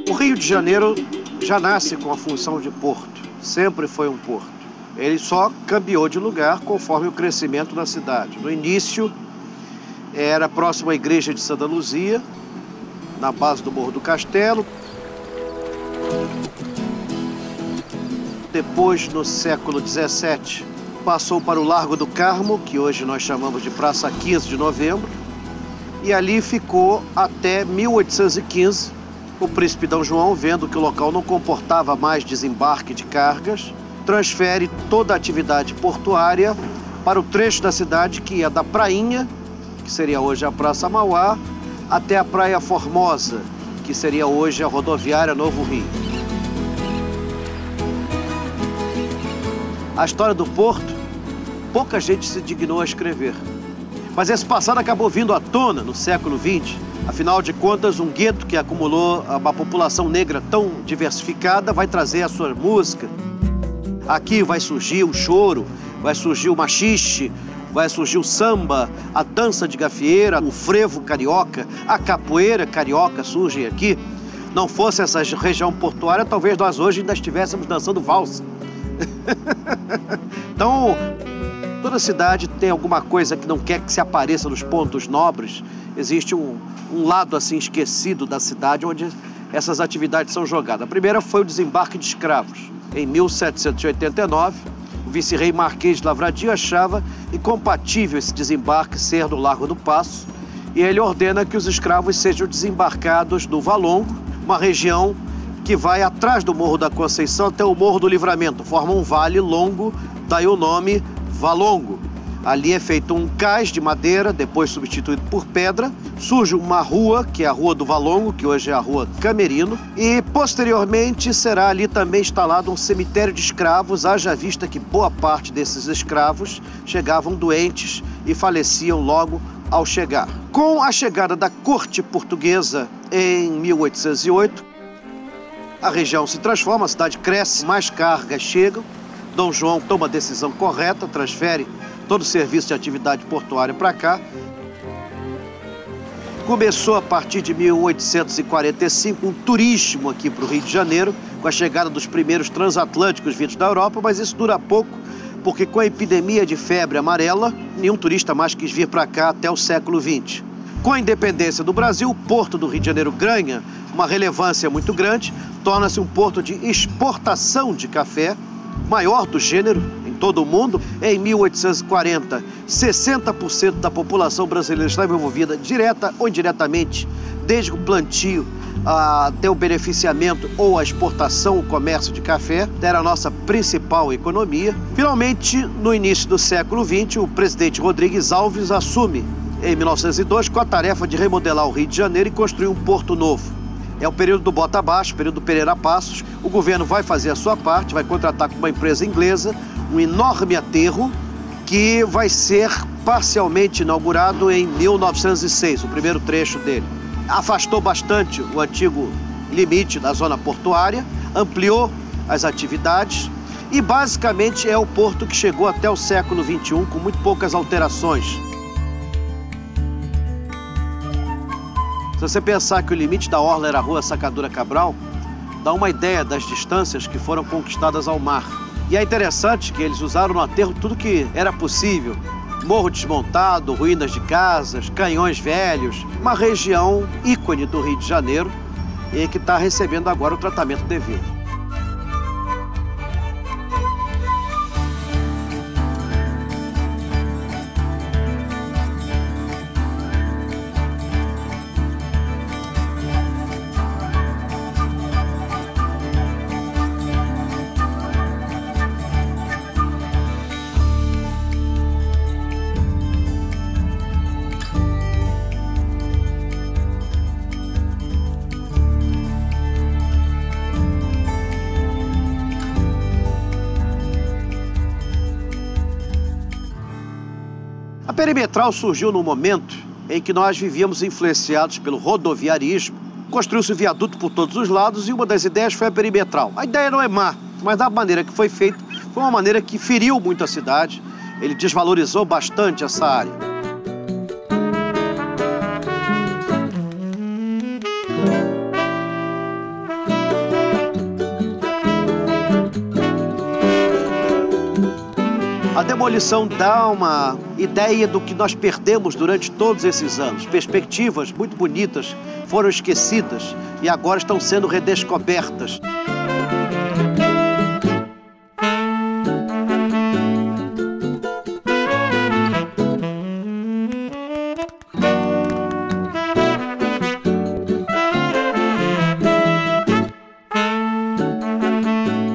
O Rio de Janeiro já nasce com a função de porto, sempre foi um porto. Ele só cambiou de lugar conforme o crescimento da cidade. No início, era próximo à igreja de Santa Luzia, na base do Morro do Castelo. Depois, no século XVII, passou para o Largo do Carmo, que hoje nós chamamos de Praça 15 de Novembro, e ali ficou até 1815. O príncipe D. João, vendo que o local não comportava mais desembarque de cargas, transfere toda a atividade portuária para o trecho da cidade que ia da Prainha, que seria hoje a Praça Mauá, até a Praia Formosa, que seria hoje a rodoviária Novo Rio. A história do porto, pouca gente se dignou a escrever. Mas esse passado acabou vindo à tona no século XX. Afinal de contas, um gueto que acumulou uma população negra tão diversificada vai trazer a sua música. Aqui vai surgir o choro, vai surgir o machixe, vai surgir o samba, a dança de gafieira, o frevo carioca, a capoeira carioca surgem aqui. Não fosse essa região portuária, talvez nós hoje ainda estivéssemos dançando valsa. Então, toda cidade tem alguma coisa que não quer que se apareça nos pontos nobres. Existe um lado assim esquecido da cidade onde essas atividades são jogadas. A primeira foi o desembarque de escravos. Em 1789, o vice-rei Marquês de Lavradio achava incompatível esse desembarque ser no Largo do Paço e ele ordena que os escravos sejam desembarcados no Valongo, uma região que vai atrás do Morro da Conceição até o Morro do Livramento. Forma um vale longo, daí o nome Valongo. Ali é feito um cais de madeira, depois substituído por pedra. Surge uma rua, que é a Rua do Valongo, que hoje é a Rua Camerino. E, posteriormente, será ali também instalado um cemitério de escravos, haja vista que boa parte desses escravos chegavam doentes e faleciam logo ao chegar. Com a chegada da corte portuguesa em 1808, a região se transforma, a cidade cresce, mais cargas chegam. Dom João toma a decisão correta, transfere todo o serviço de atividade portuária para cá. Começou a partir de 1845 um turismo aqui para o Rio de Janeiro, com a chegada dos primeiros transatlânticos vindos da Europa, mas isso dura pouco, porque com a epidemia de febre amarela, nenhum turista mais quis vir para cá até o século XX. Com a independência do Brasil, o porto do Rio de Janeiro ganha uma relevância muito grande, torna-se um porto de exportação de café, maior do gênero em todo o mundo. Em 1840, 60% da população brasileira estava envolvida, direta ou indiretamente, desde o plantio até o beneficiamento ou a exportação, o comércio de café, era a nossa principal economia. Finalmente, no início do século XX, o presidente Rodrigues Alves assume, em 1902, com a tarefa de remodelar o Rio de Janeiro e construir um porto novo. É o período do bota abaixo, o período do Pereira Passos. O governo vai fazer a sua parte, vai contratar com uma empresa inglesa um enorme aterro que vai ser parcialmente inaugurado em 1906, o primeiro trecho dele. Afastou bastante o antigo limite da zona portuária, ampliou as atividades e basicamente é o porto que chegou até o século XXI com muito poucas alterações. Se você pensar que o limite da orla era a Rua Sacadura Cabral, dá uma ideia das distâncias que foram conquistadas ao mar. E é interessante que eles usaram no aterro tudo que era possível. Morro desmontado, ruínas de casas, canhões velhos. Uma região ícone do Rio de Janeiro e que está recebendo agora o tratamento devido. A perimetral surgiu num momento em que nós vivíamos influenciados pelo rodoviarismo. Construiu-se o viaduto por todos os lados e uma das ideias foi a perimetral. A ideia não é má, Mas da maneira que foi feito, foi uma maneira que feriu muito a cidade, ele desvalorizou bastante essa área. A demolição dá uma ideia do que nós perdemos durante todos esses anos. Perspectivas muito bonitas foram esquecidas e agora estão sendo redescobertas.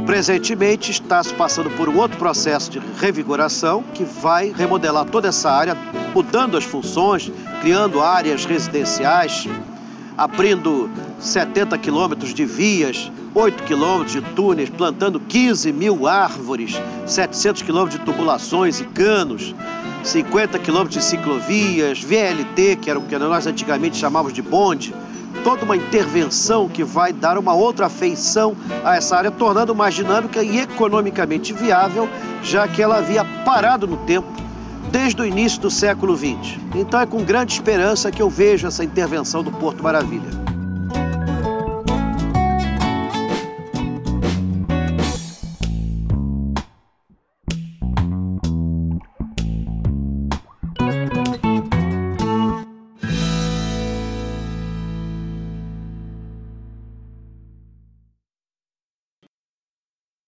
Presentemente está se passando por um outro processo de revigoração que vai remodelar toda essa área, mudando as funções, criando áreas residenciais, abrindo 70 quilômetros de vias, 8 quilômetros de túneis, plantando 15 mil árvores, 700 quilômetros de tubulações e canos, 50 quilômetros de ciclovias, VLT, que era o que nós antigamente chamávamos de bonde. Toda uma intervenção que vai dar uma outra feição a essa área, tornando mais dinâmica e economicamente viável, já que ela havia parado no tempo desde o início do século XX. Então é com grande esperança que eu vejo essa intervenção do Porto Maravilha.